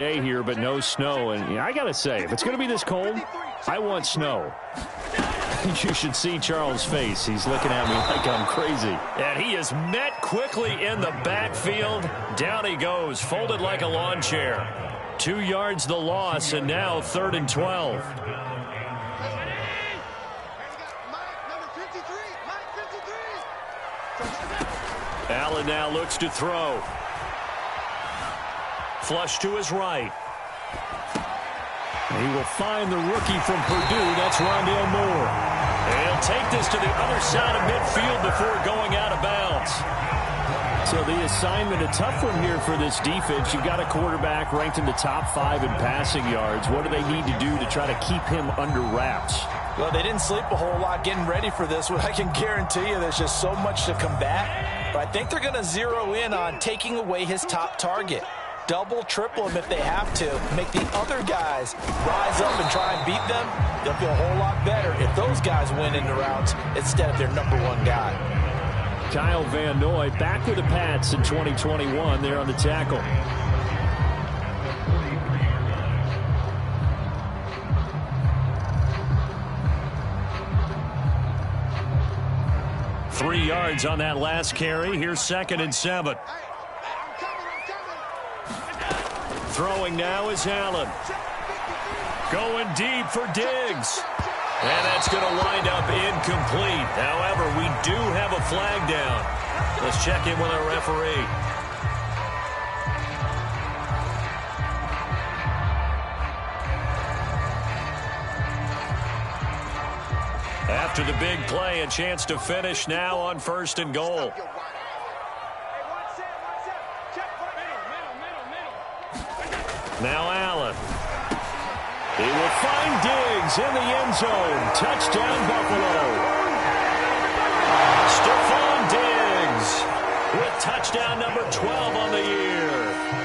Day here, but no snow. And I got to say, if it's going to be this cold, I want snow. You should see Charles' face. He's looking at me like I'm crazy. And he is met quickly in the backfield. Down he goes, folded like a lawn chair. 2 yards the loss, and now 3rd and 12. Allen now looks to throw. Flush to his right. He will find the rookie from Purdue. That's Rondale Moore. And he'll take this to the other side of midfield before going out of bounds. So the assignment, a tough one here for this defense. You've got a quarterback ranked in the top 5 in passing yards. What do they need to do to try to keep him under wraps? Well, they didn't sleep a whole lot getting ready for this one. I can guarantee you there's just so much to combat. But I think they're going to zero in on taking away his top target. Double, triple him if they have to. Make the other guys rise up and try and beat them. They'll feel a whole lot better if those guys win in the routes instead of their #1 guy. Kyle Van Noy back with the Pats in 2021 there on the tackle. Three yards on that last carry. Here's 2nd and 7. Throwing now is Allen. Going deep for Diggs. And that's going to wind up incomplete. However, we do have a flag down. Let's check in with our referee. After the big play, a chance to finish now on 1st and goal. Now Allen. He will find Diggs in the end zone. Touchdown, Buffalo. Stephon Diggs with touchdown number 12 on the year.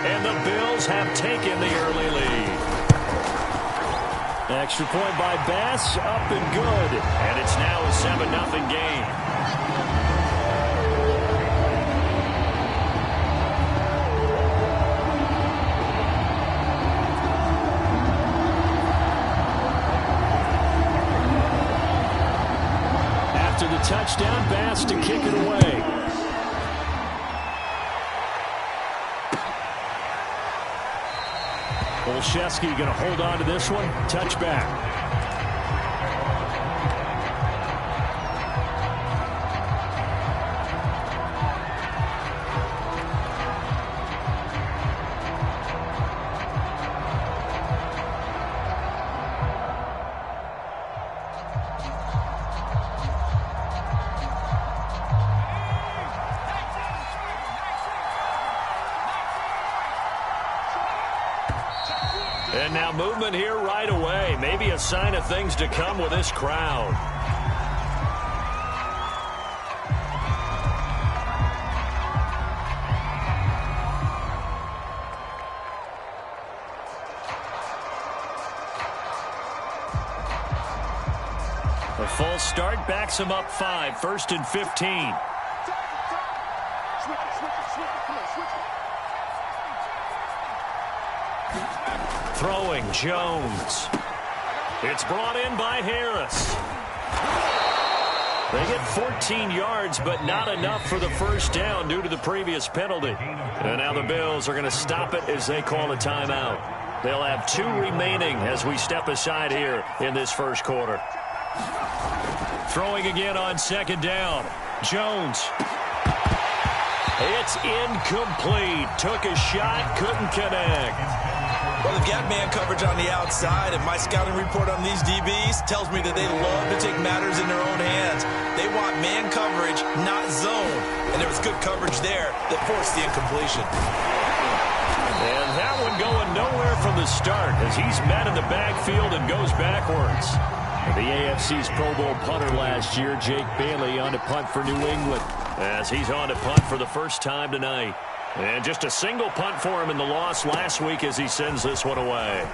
And the Bills have taken the early lead. Extra point by Bass, up and good. And it's now a 7-0 game. After the touchdown, Bass to kick it away. Olszewski going to hold on to this one. Touchback. And now movement here right away. Maybe a sign of things to come with this crowd. A false start backs him up 5. 1st and 15. Throwing Jones. It's brought in by Harris. They get 14 yards, but not enough for the first down due to the previous penalty. And now the Bills are going to stop it as they call a timeout. They'll have 2 remaining as we step aside here in this first quarter. Throwing again on 2nd down. Jones. It's incomplete. Took a shot, couldn't connect. Well, they've got man coverage on the outside, and my scouting report on these DBs tells me that they love to take matters in their own hands. They want man coverage, not zone. And there was good coverage there that forced the incompletion. And that one going nowhere from the start as he's met in the backfield and goes backwards. The AFC's Pro Bowl punter last year, Jake Bailey, on to punt for New England, as he's on to punt for the first time tonight. And just a single punt for him in the loss last week as he sends this one away.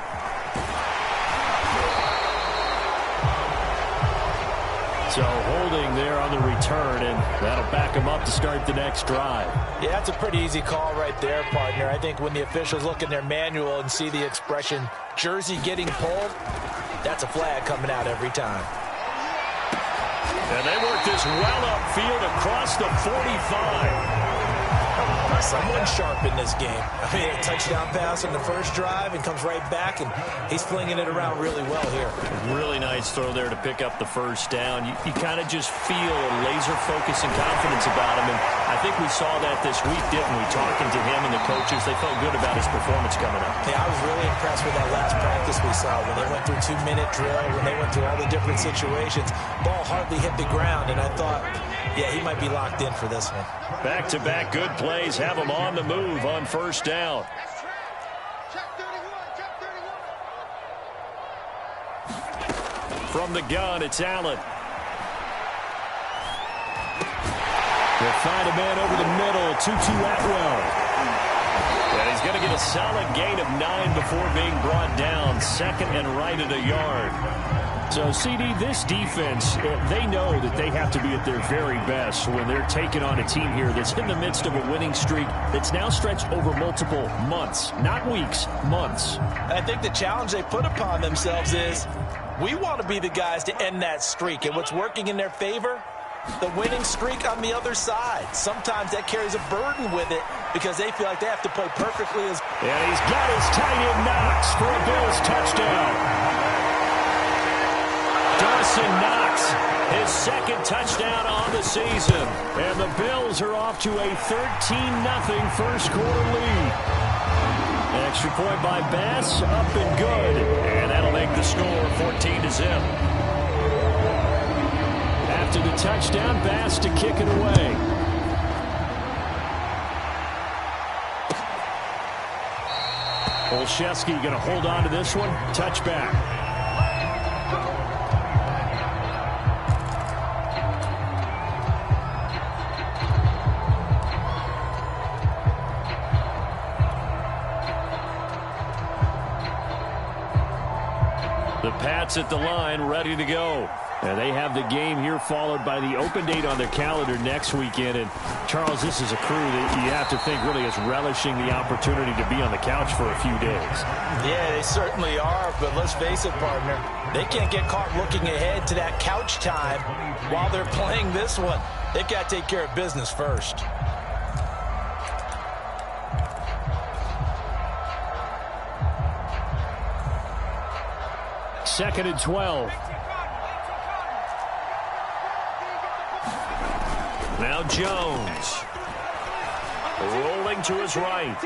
So holding there on the return, and that'll back him up to start the next drive. Yeah, that's a pretty easy call right there, partner. I think when the officials look in their manual and see the expression jersey getting pulled, that's a flag coming out every time. And they work this well upfield across the 45. Someone sharp in this game. I mean, a touchdown pass on the first drive and comes right back, and he's flinging it around really well here. Really nice throw there to pick up the first down. You kind of just feel a laser focus and confidence about him, and I think we saw that this week, didn't we? Talking to him and the coaches, they felt good about his performance coming up. Yeah, I was really impressed with that last practice we saw when they went through 2-minute drill, when they went through all the different situations. Ball hardly hit the ground, and I thought, yeah, he might be locked in for this one. Back-to-back good plays have him on the move on first down. From the gun, it's Allen. They'll find a man over the middle, Tutu Atwell. And he's going to get a solid gain of 9 before being brought down. Second and right at a yard. So, CD, this defense, they know that they have to be at their very best when they're taking on a team here that's in the midst of a winning streak that's now stretched over multiple months, not weeks, months. I think the challenge they put upon themselves is we want to be the guys to end that streak. And what's working in their favor? The winning streak on the other side. Sometimes that carries a burden with it because they feel like they have to play perfectly. And he's got his tight end Knox for a Bills touchdown. Dawson Knox, his second touchdown on the season. And the Bills are off to a 13-0 first quarter lead. Extra point by Bass, up and good. And that'll make the score 14-0. After the touchdown, Bass to kick it away. Olszewski going to hold on to this one. Touchback. The Pats at the line, ready to go. And they have the game here followed by the open date on their calendar next weekend. And, Charles, this is a crew that you have to think really is relishing the opportunity to be on the couch for a few days. Yeah, they certainly are. But let's face it, partner, they can't get caught looking ahead to that couch time while they're playing this one. They've got to take care of business first. Second and 12. Now Jones. Rolling to his right.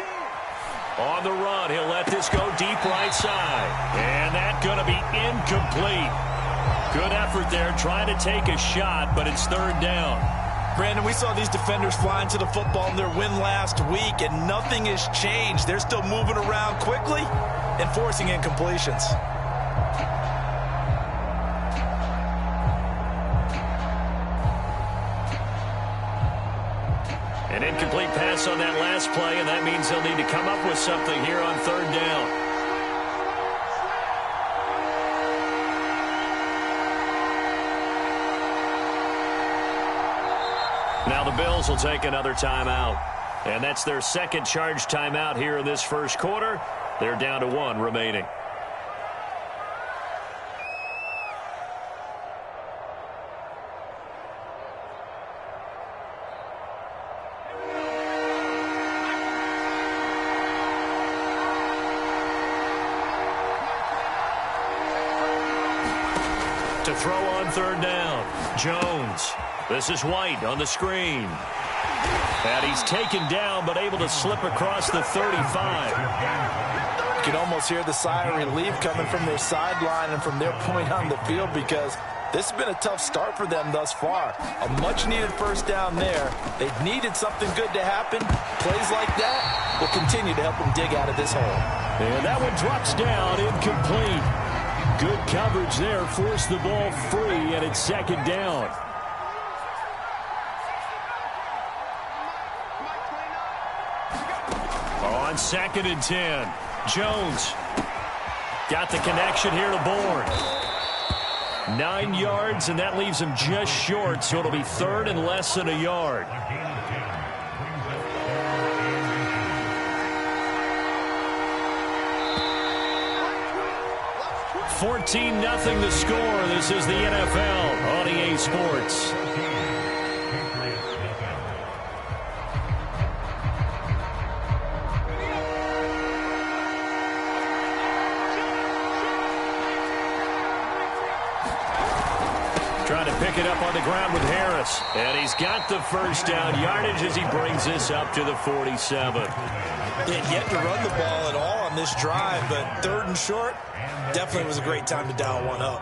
On the run, he'll let this go deep right side. And that's going to be incomplete. Good effort there, trying to take a shot, but it's third down. Brandon, we saw these defenders flying to the football in their win last week, and nothing has changed. They're still moving around quickly and forcing incompletions. An incomplete pass on that last play, and that means they'll need to come up with something here on third down. Now the Bills will take another timeout. And that's their second charge timeout here in this first quarter. They're down to 1 remaining. To throw on third down, Jones. This is White on the screen. And he's taken down, but able to slip across the 35. You can almost hear the sigh of relief coming from their sideline and from their point on the field because this has been a tough start for them thus far. A much-needed first down there. They've needed something good to happen. Plays like that will continue to help them dig out of this hole. And that one drops down, incomplete. Good coverage there, forced the ball free, and it's second down. On second and 10, Jones got the connection here to Bourne. 9 yards, and that leaves him just short, so it'll be 3rd and less than a yard. $14-0 the score. This is the NFL on EA Sports. Trying to pick it up on the ground with Harris. And he's got the first down yardage as he brings this up to the 47. Yet to run the ball at all on this drive, but 3rd and short, definitely was a great time to dial one up.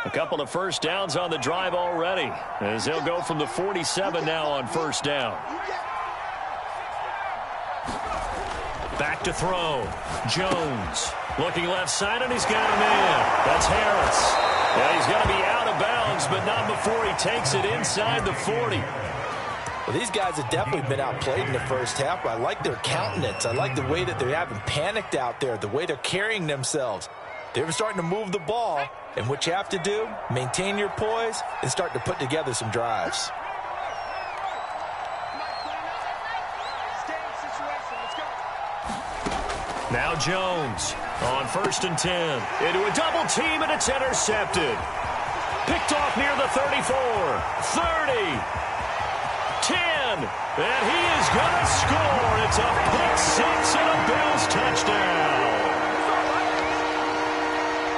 A couple of first downs on the drive already, as they'll go from the 47 now on first down. Back to throw. Jones looking left side, and he's got a man. That's Harris. Yeah, he's going to be out of bounds, but not before he takes it inside the 40. Well, these guys have definitely been outplayed in the first half, but I like their countenance. I like the way that they haven't panicked out there, the way they're carrying themselves. They're starting to move the ball, and what you have to do, maintain your poise and start to put together some drives. Now Jones on 1st and 10. Into a double team, and it's intercepted. Picked off near the 34, 30, 10, and he is going to score. It's a pick six and a Bills touchdown.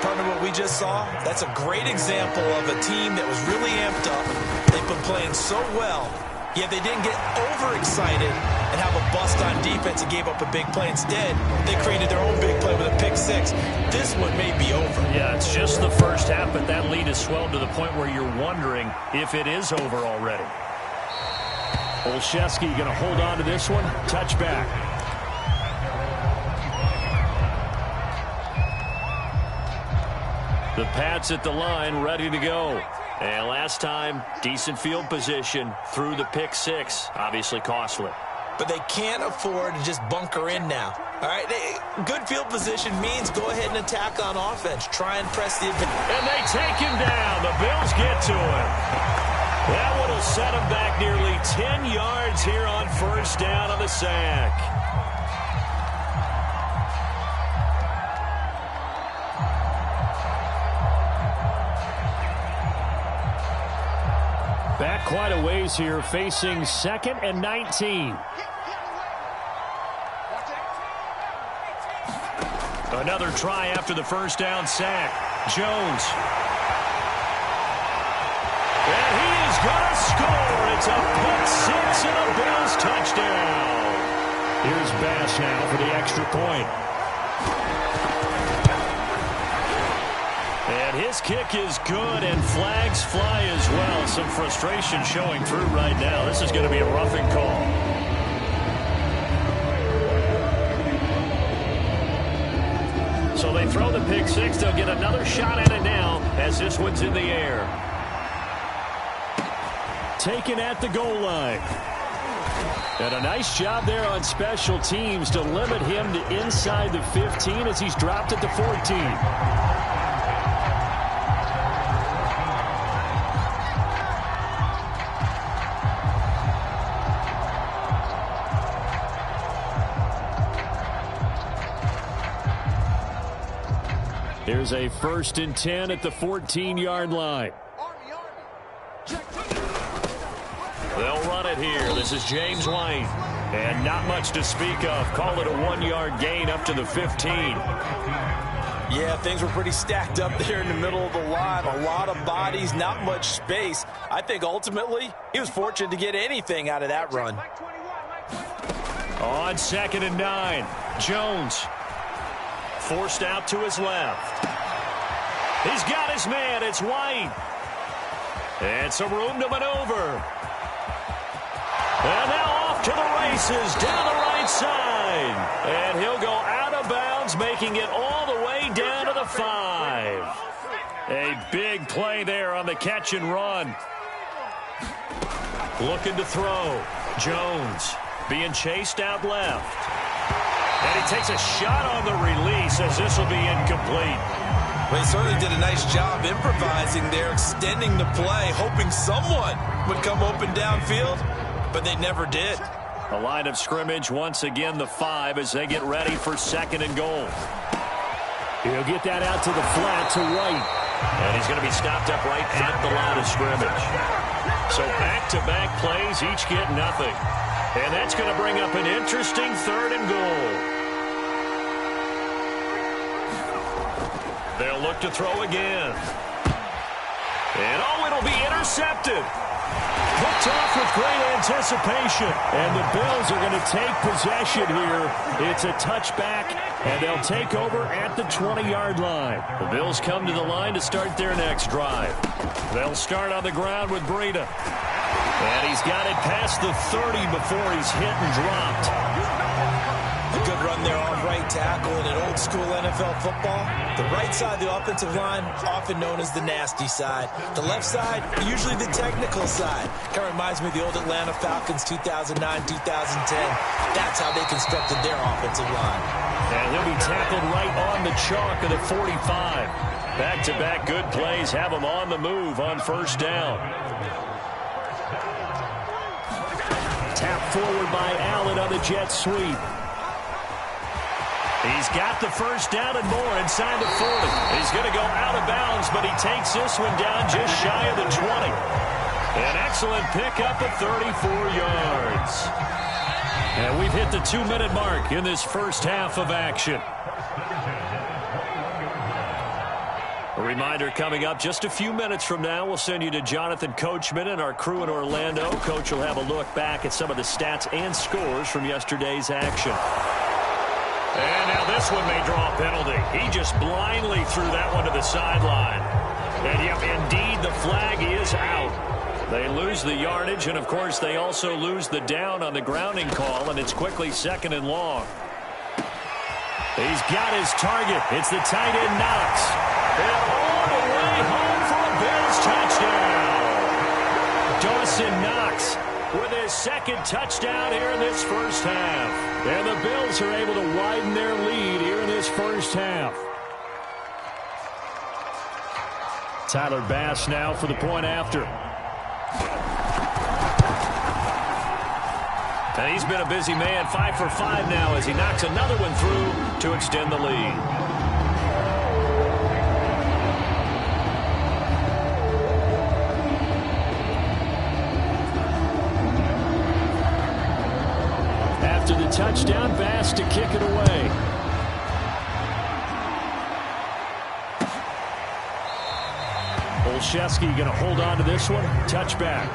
Partner, what we just saw, that's a great example of a team that was really amped up. They've been playing so well, yet they didn't get overexcited and have a bust on defense and gave up a big play. Instead, they created their own big play with a pick six. This one may be over. Yeah, it's just the first half, but that lead has swelled to the point where you're wondering if it is over already. Olszewski going to hold on to this one. Touchback. The Pats at the line, ready to go. And last time, decent field position through the pick six. Obviously costly. But they can't afford to just bunker in now. All right, good field position means go ahead and attack on offense. Try and press the advantage. And they take him down. The Bills get to him. That one will set him back nearly 10 yards here on first down on the sack. Back quite a ways here, facing 2nd and 19. Another try after the first down sack. Jones. And he is going to score. It's a pick six and a Bills touchdown. Here's Bass now for the extra point. And his kick is good, and flags fly as well. Some frustration showing through right now. This is going to be a roughing call. So they throw the pick six. They'll get another shot at it now as this one's in the air. Taken at the goal line. And a nice job there on special teams to limit him to inside the 15 as he's dropped at the 14. Here's a 1st and 10 at the 14-yard line. They'll run it here. This is James White. And not much to speak of. Call it a 1-yard gain up to the 15. Yeah, things were pretty stacked up there in the middle of the line. A lot of bodies, not much space. I think ultimately he was fortunate to get anything out of that run. On 2nd and 9, Jones. Forced out to his left. He's got his man. It's White. And some room to maneuver. And now off to the races down the right side. And he'll go out of bounds, making it all the way down to the 5. A big play there on the catch and run. Looking to throw. Jones being chased out left. And he takes a shot on the release as this will be incomplete. Well, he certainly did a nice job improvising there, extending the play, hoping someone would come open downfield, but they never did. A line of scrimmage, once again, the 5 as they get ready for 2nd and goal. He'll get that out to the flat to White. And he's going to be stopped up right at the line of scrimmage. So back-to-back plays, each get nothing. And that's going to bring up an interesting 3rd and goal. They'll look to throw again. And it'll be intercepted. Picked off with great anticipation. And the Bills are going to take possession here. It's a touchback, and they'll take over at the 20-yard line. The Bills come to the line to start their next drive. They'll start on the ground with Breida. And he's got it past the 30 before he's hit and dropped. A good run there off right tackle in an old-school NFL football. The right side of the offensive line, often known as the nasty side. The left side, usually the technical side. Kind of reminds me of the old Atlanta Falcons 2009-2010. That's how they constructed their offensive line. And he'll be tackled right on the chalk of the 45. Back-to-back good plays have him on the move on 1st down. Tap forward by Allen on the jet sweep. He's got the 1st down and more inside the 40. He's going to go out of bounds, but he takes this one down just shy of the 20. An excellent pickup of 34 yards. And we've hit the 2-minute mark in this first half of action. A reminder coming up just a few minutes from now, we'll send you to Jonathan Coachman and our crew in Orlando. Coach will have a look back at some of the stats and scores from yesterday's action. And now this one may draw a penalty. He just blindly threw that one to the sideline. And yep, indeed, the flag is out. They lose the yardage, and of course, they also lose the down on the grounding call, and it's quickly 2nd and long. He's got his target. It's the tight end Knox. And all the way home for a Bills touchdown. Dawson Knox with his 2nd touchdown here in this first half. And the Bills are able to widen their lead here in this first half. Tyler Bass now for the point after. And he's been a busy man, 5 for 5 now as he knocks another one through to extend the lead. After the touchdown, Bass to kick it away. Olszewski going to hold on to this one. Touchback.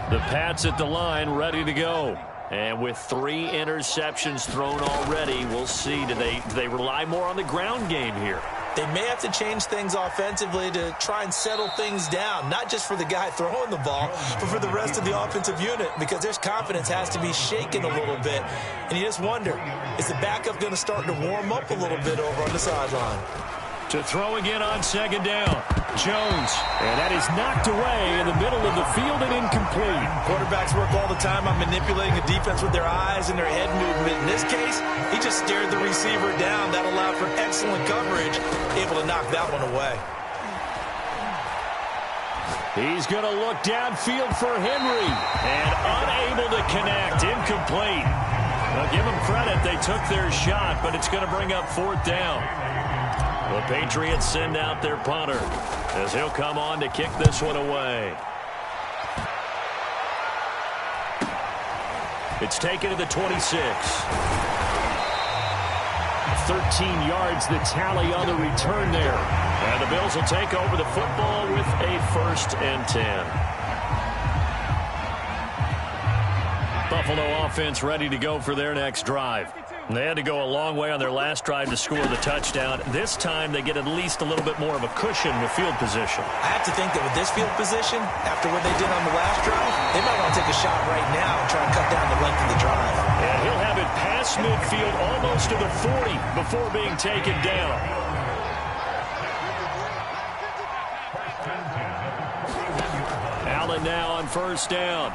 The Pats at the line, ready to go. And with 3 interceptions thrown already, we'll see. Do they rely more on the ground game here? They may have to change things offensively to try and settle things down, not just for the guy throwing the ball, but for the rest of the offensive unit, because their confidence has to be shaken a little bit. And you just wonder, is the backup going to start to warm up a little bit over on the sideline? To throw again on 2nd down. Jones. And that is knocked away in the middle of the field and incomplete. Quarterbacks work all the time on manipulating a defense with their eyes and their head movement. In this case, he just stared the receiver down. That allowed for excellent coverage, able to knock that one away. He's going to look downfield for Henry. And unable to connect. Incomplete. Now, give them credit. They took their shot, but it's going to bring up 4th down. The Patriots send out their punter as he'll come on to kick this one away. It's taken to the 26. 13 yards the tally on the return there. And the Bills will take over the football with a 1st and 10. Buffalo offense ready to go for their next drive. They had to go a long way on their last drive to score the touchdown. This time they get at least a little bit more of a cushion with field position. I have to think that with this field position, after what they did on the last drive, they might want to take a shot right now and try and cut down the length of the drive. And he'll have it past midfield almost to the 40 before being taken down. Allen now on first down.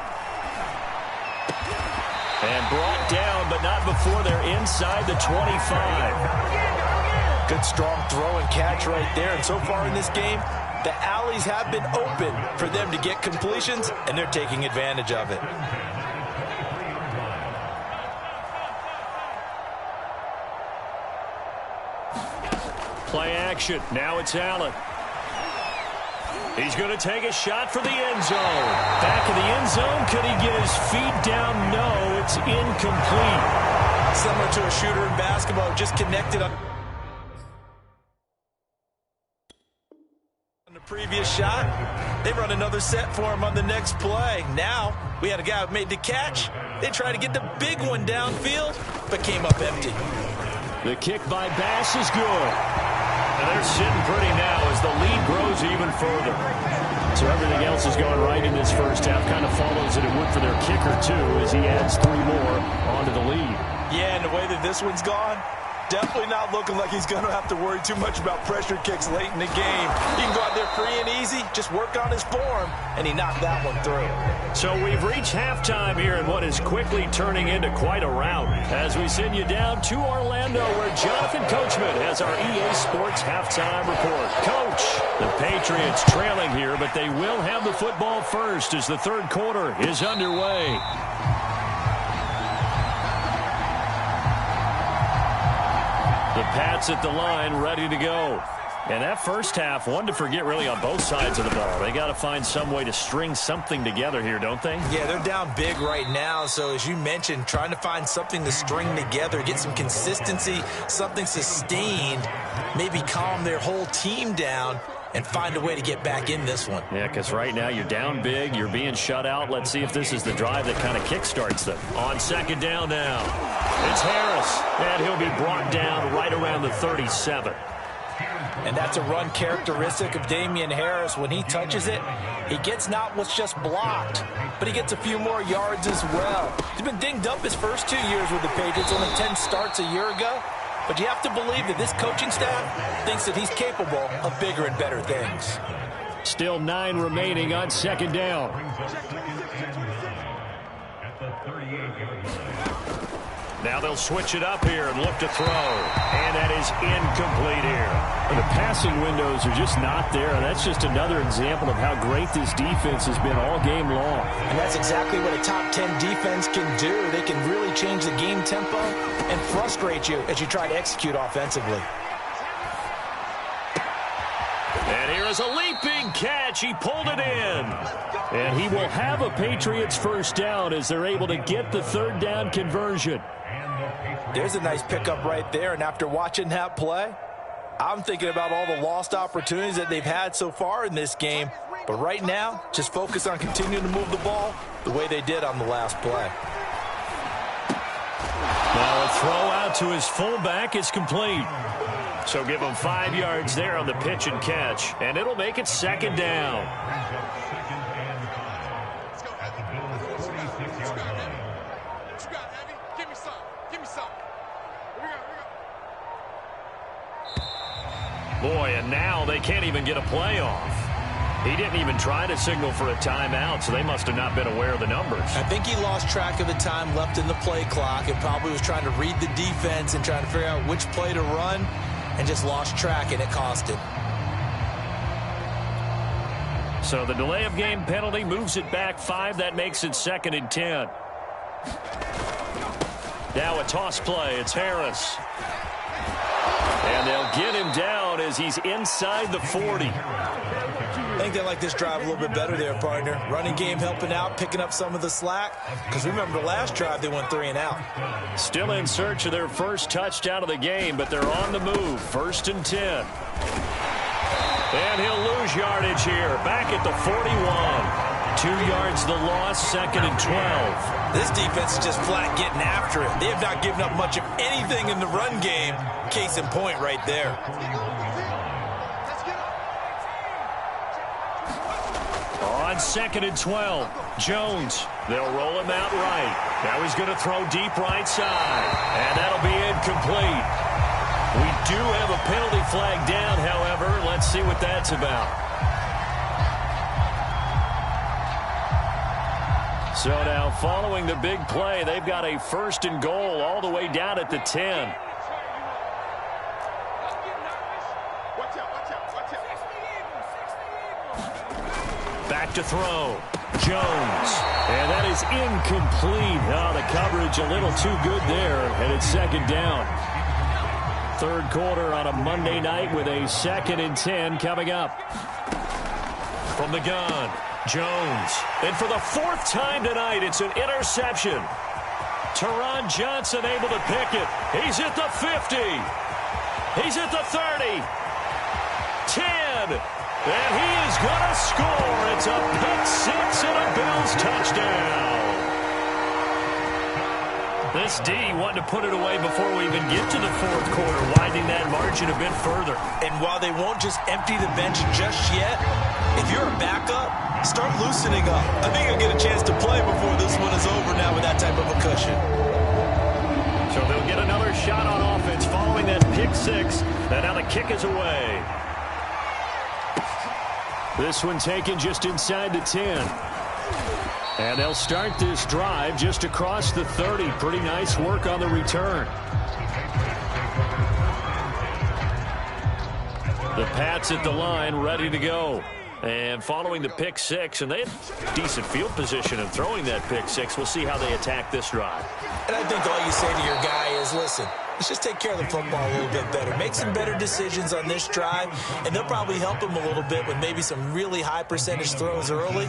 And brought down, but not before they're inside the 25. Good strong throw and catch right there. And so far in this game, the alleys have been open for them to get completions, and they're taking advantage of it. Play action. Now it's Allen. He's going to take a shot for the end zone. Back in the end zone. Could he get his feet down? No, it's incomplete. Similar to a shooter in basketball, just connected on the previous shot. They run another set for him on the next play. Now, we had a guy who made the catch. They tried to get the big one downfield, but came up empty. The kick by Bass is good. And they're sitting pretty now as the lead grows even further. So everything else is going right in this first half. Kind of follows that it would for their kicker, too, as he adds 3 more onto the lead. Yeah, and the way that this one's gone, definitely not looking like he's going to have to worry too much about pressure kicks late in the game. He can go out there free and easy, just work on his form, and he knocked that one through. So we've reached halftime here in what is quickly turning into quite a rout as we send you down to Orlando where Jonathan Coachman has our EA Sports halftime report. Coach, the Patriots trailing here, but they will have the football first as the third quarter is underway. The Pats at the line, ready to go. And that first half, one to forget really on both sides of the ball. They got to find some way to string something together here, don't they? Yeah, they're down big right now. So as you mentioned, trying to find something to string together, get some consistency, something sustained, maybe calm their whole team down and find a way to get back in this one. Yeah, because right now you're down big, you're being shut out. Let's see if this is the drive that kind of kickstarts them. On second down now, it's Harris, and he'll be brought down right around the 37. And that's a run characteristic of Damian Harris. When he touches it, he gets not what's just blocked, but he gets a few more yards as well. He's been dinged up his first 2 years with the Patriots, only 10 starts a year ago. But you have to believe that this coaching staff thinks that he's capable of bigger and better things. Still 9 remaining on second down. Now they'll switch it up here and look to throw. And that is incomplete here. The passing windows are just not there. That's just another example of how great this defense has been all game long. And that's exactly what a top 10 defense can do. They can really change the game tempo and frustrate you as you try to execute offensively. And here is a leaping catch. He pulled it in. And he will have a Patriots first down as they're able to get the third down conversion. There's a nice pickup right there, and after watching that play, I'm thinking about all the lost opportunities that they've had so far in this game. But right now, just focus on continuing to move the ball the way they did on the last play. Now a throw out to his fullback is complete. So give him 5 yards there on the pitch and catch, and it'll make it second down. Boy, and now they can't even get a play off. He didn't even try to signal for a timeout, so they must have not been aware of the numbers. I think he lost track of the time left in the play clock and probably was trying to read the defense and trying to figure out which play to run and just lost track, and it cost him. So the delay of game penalty moves it back 5. That makes it 2nd and 10. Now a toss play. It's Harris. And they'll get him down as he's inside the 40. I think they like this drive a little bit better there, partner. Running game helping out, picking up some of the slack. Because remember, the last drive they went 3 and out. Still in search of their first touchdown of the game, but they're on the move. 1st and 10. And he'll lose yardage here. Back at the 41. 2 yards the loss, 2nd and 12. This defense is just flat getting after it. They have not given up much of anything in the run game. Case in point right there. On 2nd and 12, Jones. They'll roll him out right. Now he's going to throw deep right side. And that'll be incomplete. We do have a penalty flag down, however. Let's see what that's about. So now following the big play, they've got a 1st and goal all the way down at the 10. Back to throw. Jones. And that is incomplete. Oh, the coverage a little too good there. And it's 2nd down. 3rd quarter on a Monday night with a 2nd and 10 coming up. From the gun, Jones. And for the 4th time tonight, it's an interception. Teron Johnson able to pick it. He's at the 50. He's at the 30. 10. And he is going to score. It's a pick-6 and a Bills touchdown. This D wanted to put it away before we even get to the 4th quarter, widening that margin a bit further. And while they won't just empty the bench just yet, if you're a backup, start loosening up. I think you'll get a chance to play before this one is over now with that type of a cushion. So they'll get another shot on offense following that pick-6, and now the kick is away. This one taken just inside the 10. And they'll start this drive just across the 30. Pretty nice work on the return. The Pats at the line, ready to go. And following the pick-6, and they have decent field position in throwing that pick-6. We'll see how they attack this drive. And I think all you say to your guy is, listen, let's just take care of the football a little bit better. Make some better decisions on this drive, and they'll probably help him a little bit with maybe some really high percentage throws early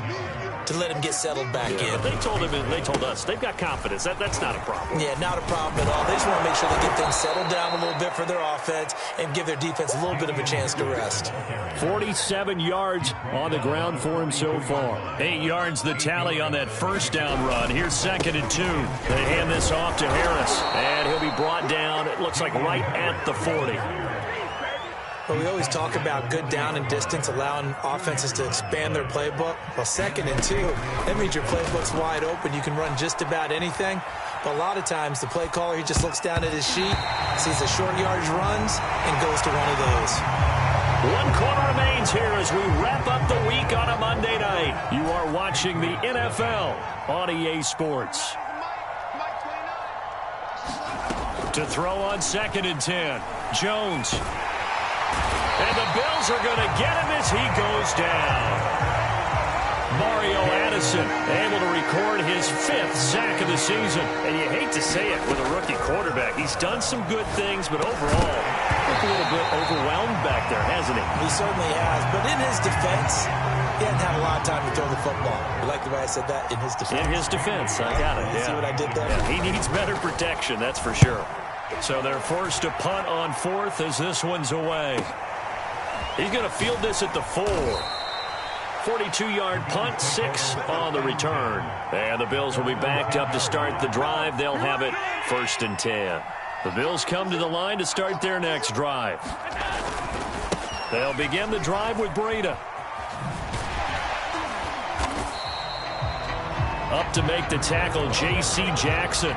to let him get settled back in. But they told him, and they told us, they've got confidence. That's not a problem. Yeah, not a problem at all. They just want to make sure they get things settled down a little bit for their offense and give their defense a little bit of a chance to rest. 47 yards on the ground for him so far. 8 yards the tally on that 1st down run. Here's 2nd and 2. They hand this off to Harris, and he'll be brought down, it looks like right at the 40. But we always talk about good down and distance, allowing offenses to expand their playbook. Well, 2nd and 2, that means your playbook's wide open. You can run just about anything. But a lot of times, the play caller, he just looks down at his sheet, sees the short yardage runs, and goes to one of those. 1 quarter remains here as we wrap up the week on a Monday night. You are watching the NFL on EA Sports. To throw on 2nd and 10, Jones. And the Bills are going to get him as he goes down. Mario Addison able to record his 5th sack of the season. And you hate to say it with a rookie quarterback. He's done some good things, but overall, looked a little bit overwhelmed back there, hasn't he? He certainly has. But in his defense, he hadn't had a lot of time to throw the football. You like the way I said that? In his defense. In his defense. I got it. You see what I did there? Yeah, he needs better protection, that's for sure. So they're forced to punt on 4th as this one's away. He's going to field this at the 4. 42-yard punt, 6 on the return. And the Bills will be backed up to start the drive. They'll have it 1st and 10. The Bills come to the line to start their next drive. They'll begin the drive with Breida. Up to make the tackle, J.C. Jackson.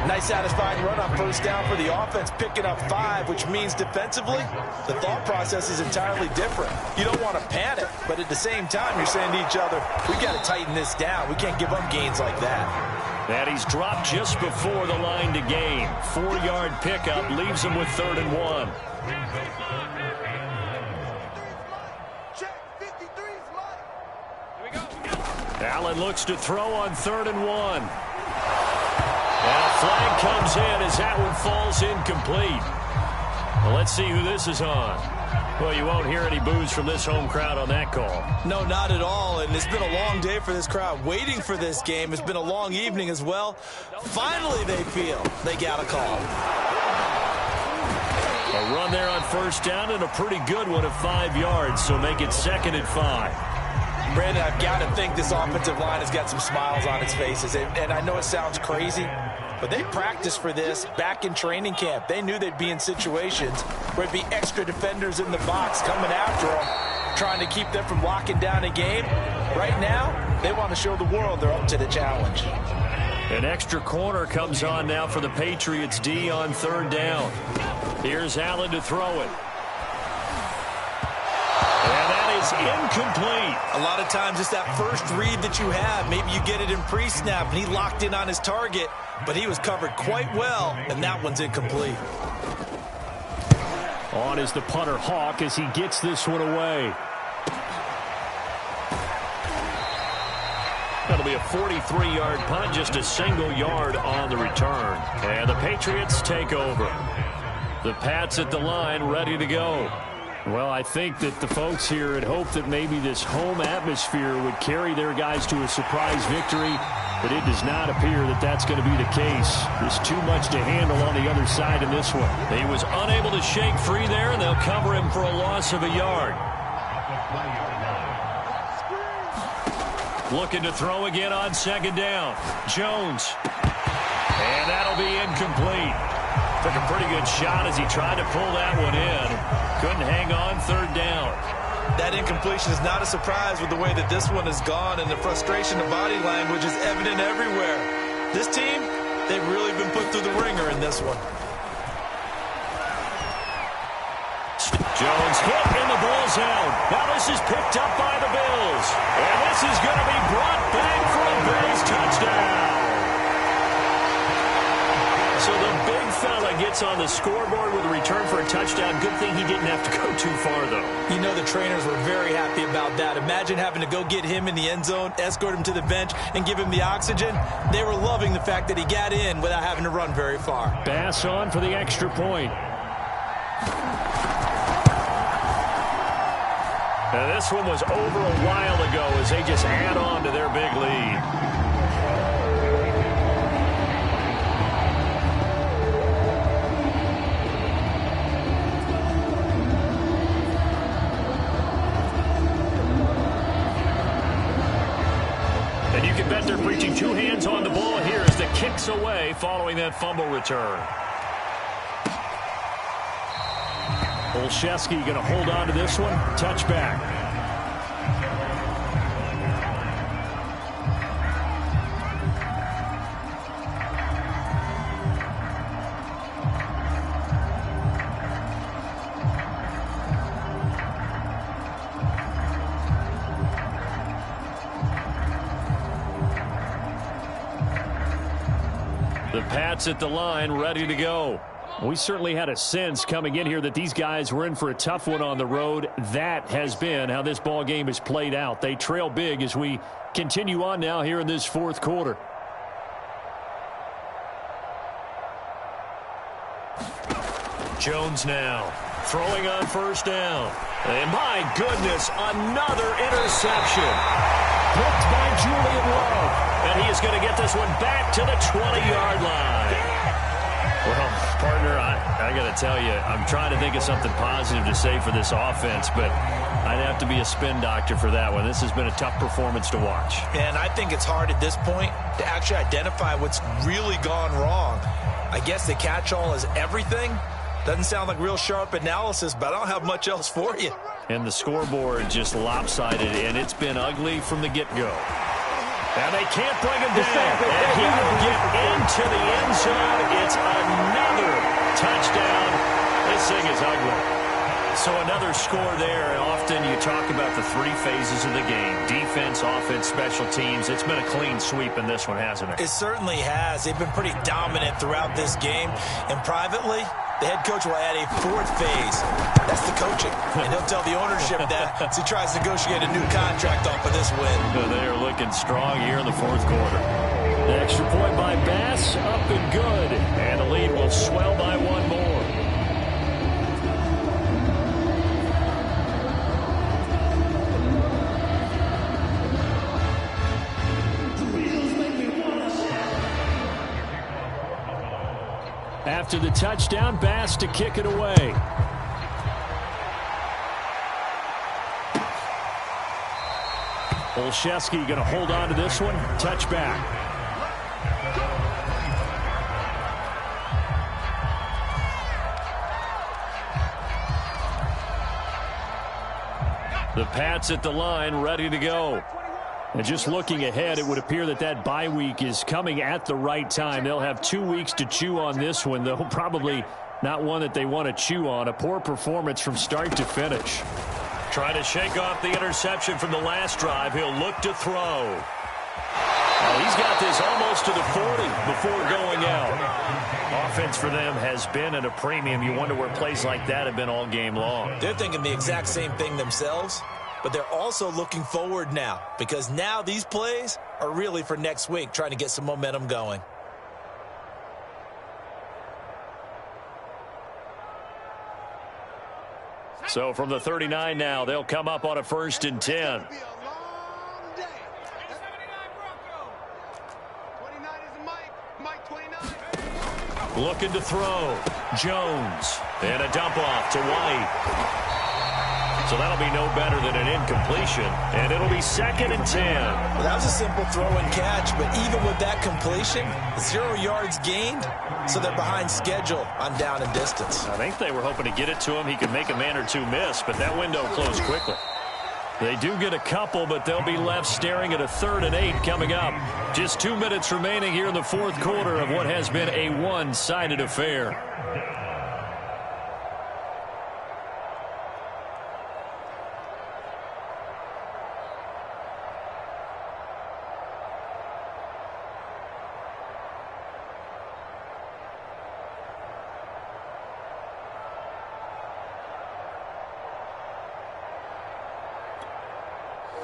Nice satisfying run on 1st down for the offense, picking up 5, which means defensively, the thought process is entirely different. You don't want to panic, but at the same time, you're saying to each other, we got to tighten this down. We can't give up gains like that. And he's dropped just before the line to gain. 4-yard pickup leaves him with 3rd and 1. Allen looks to throw on 3rd and 1. And a flag comes in as that one falls incomplete. Well, let's see who this is on. Well, you won't hear any boos from this home crowd on that call. No, not at all. And it's been a long day for this crowd waiting for this game. It's been a long evening as well. Finally, they feel they got a call. A run there on 1st down and a pretty good one of 5 yards, so make it 2nd and 5. Brandon, I've got to think this offensive line has got some smiles on its faces. And I know it sounds crazy, but they practiced for this back in training camp. They knew they'd be in situations where it'd be extra defenders in the box coming after them, trying to keep them from locking down a game. Right now, they want to show the world they're up to the challenge. An extra corner comes on now for the Patriots D on 3rd down. Here's Allen to throw it. And that is incomplete. A lot of times it's that first read that you have. Maybe you get it in pre-snap, and he locked in on his target, but he was covered quite well, and that one's incomplete. On is the punter Hawk as he gets this one away. That'll be a 43-yard punt, just a single yard on the return. And the Patriots take over. The Pats at the line, ready to go. Well, I think that the folks here had hoped that maybe this home atmosphere would carry their guys to a surprise victory, but it does not appear that that's going to be the case. There's too much to handle on the other side in this one. He was unable to shake free there, and they'll cover him for a loss of a yard. Looking to throw again on 2nd down. Jones. And that'll be incomplete. Took a pretty good shot as he tried to pull that one in. Couldn't hang on 3rd down. That incompletion is not a surprise with the way that this one has gone, and the frustration of body language is evident everywhere. This team, they've really been put through the ringer in this one. Jones hit and the ball's out. Now this is picked up by the Bills. And this is going to be brought back for a Bills touchdown. So the big fella gets on the scoreboard with a return for a touchdown. Good thing he didn't have to go too far, though. You know the trainers were very happy about that. Imagine having to go get him in the end zone, escort him to the bench, and give him the oxygen. They were loving the fact that he got in without having to run very far. Bass on for the extra point. Now, this one was over a while ago as they just add on to their big lead. And you can bet they're preaching 2 hands on the ball here as the kick's away following that fumble return. Olszewski going to hold on to this one. Touchback. The Pats at the line, ready to go. We certainly had a sense coming in here that these guys were in for a tough one on the road. That has been how this ball game has played out. They trail big as we continue on now here in this 4th quarter. Jones now throwing on 1st down. And my goodness, another interception. Picked by Julian Love. And he is going to get this one back to the 20-yard line. Well, partner, I got to tell you, I'm trying to think of something positive to say for this offense, but I'd have to be a spin doctor for that one. This has been a tough performance to watch. And I think it's hard at this point to actually identify what's really gone wrong. I guess the catch-all is everything. Doesn't sound like real sharp analysis, but I don't have much else for you. And the scoreboard just lopsided, and it's been ugly from the get-go. And they can't bring him down. And he will get into the end zone. It's another touchdown. This thing is ugly. So another score there. And often you talk about the 3 phases of the game. Defense, offense, special teams. It's been a clean sweep in this one, hasn't it? It certainly has. They've been pretty dominant throughout this game. And privately, the head coach will add a 4th phase. That's the coaching. And he'll tell the ownership that as he tries to negotiate a new contract off of this win. They are looking strong here in the 4th quarter. The extra point by Bass, up and good. And the lead will swell by 1 more. After the touchdown, Bass to kick it away. Olszewski going to hold on to this one. Touchback. The Pats at the line, ready to go. And just looking ahead, it would appear that that bye week is coming at the right time. They'll have 2 weeks to chew on this one, though probably not one that they want to chew on. A poor performance from start to finish. Trying to shake off the interception from the last drive. He'll look to throw. He's got this almost to the 40 before going out. Offense for them has been at a premium. You wonder where plays like that have been all game long. They're thinking the exact same thing themselves. But they're also looking forward now, because now these plays are really for next week, trying to get some momentum going. So from the 39 now, they'll come up on a 1st and 10. Looking to throw. Jones. And a dump off to White. So that'll be no better than an incompletion, and it'll be 2nd and 10. Well, that was a simple throw and catch, but even with that completion, 0 yards gained, so they're behind schedule on down and distance. I think they were hoping to get it to him. He could make a man or two miss, but that window closed quickly. They do get a couple, but they'll be left staring at a 3rd and 8 coming up. Just 2 minutes remaining here in the 4th quarter of what has been a one-sided affair.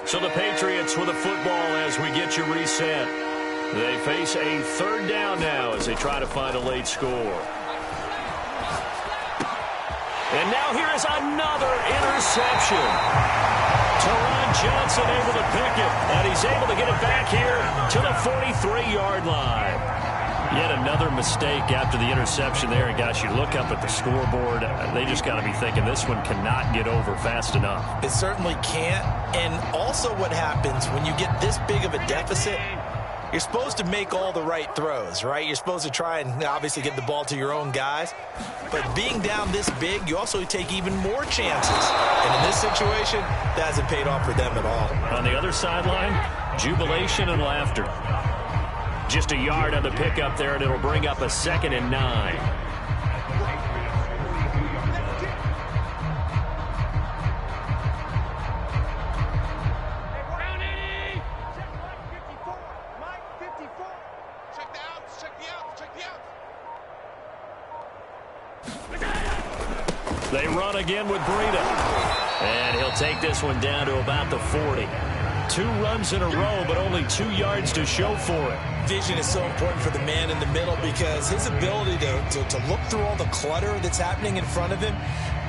So the Patriots with a football as we get you reset. They face a 3rd down now as they try to find a late score. And now here is another interception. Teron Johnson able to pick it, and he's able to get it back here to the 43-yard line. Yet another mistake after the interception there. And, gosh, you look up at the scoreboard. They just got to be thinking this one cannot get over fast enough. It certainly can't. And also what happens when you get this big of a deficit, you're supposed to make all the right throws, right? You're supposed to try and obviously get the ball to your own guys. But being down this big, you also take even more chances. And in this situation, that hasn't paid off for them at all. On the other sideline, jubilation and laughter. Just a yard on the pickup there, and it'll bring up a 2nd and 9. They run again with Breida. And he'll take this one down to about the 40. 2 runs in a row, but only 2 yards to show for it. Vision is so important for the man in the middle, because his ability to look through all the clutter that's happening in front of him,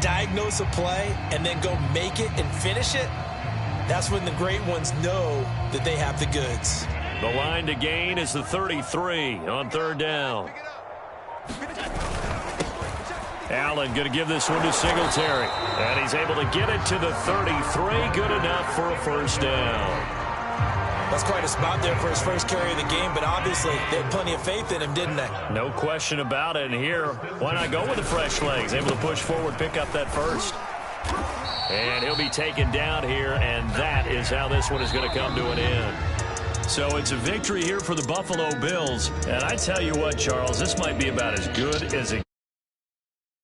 diagnose a play, and then go make it and finish it, that's when the great ones know that they have the goods. The line to gain is the 33 on 3rd down. Allen going to give this one to Singletary. And he's able to get it to the 33. Good enough for a 1st down. That's quite a spot there for his first carry of the game, but obviously they had plenty of faith in him, didn't they? No question about it. And here, why not go with the fresh legs? Able to push forward, pick up that 1st. And he'll be taken down here, and that is how this one is going to come to an end. So it's a victory here for the Buffalo Bills. And I tell you what, Charles, this might be about as good as it